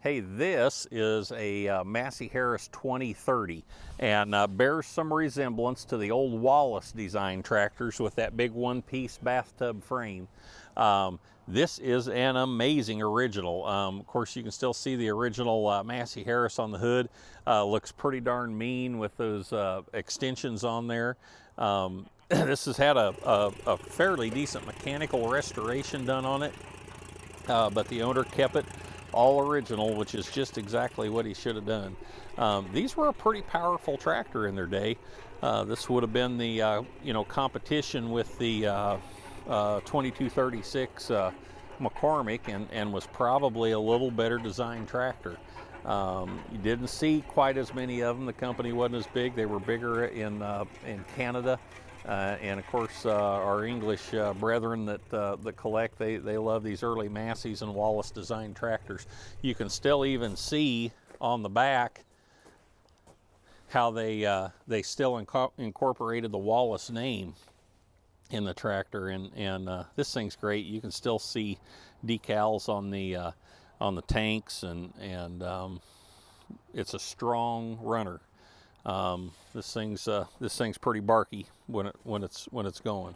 Hey, this is a Massey-Harris 2030 and bears some resemblance to the old Wallis design tractors with that big one-piece bathtub frame. This is an amazing original. Of course, you can still see the original Massey-Harris on the hood. Looks pretty darn mean with those extensions on there. This has had a fairly decent mechanical restoration done on it, but the owner kept it all original, which is just exactly what he should have done. These were a pretty powerful tractor in their day. This would have been the competition with the 2236 McCormick, and was probably a little better designed tractor. You didn't see quite as many of them. The company wasn't as big. They were bigger in Canada. And of course, our English brethren that collect, they love these early Massey's and Wallis design tractors. You can still even see on the back how they still incorporated the Wallis name in the tractor, and this thing's great. You can still see decals on the tanks, and it's a strong runner. This thing's pretty barky when it's going.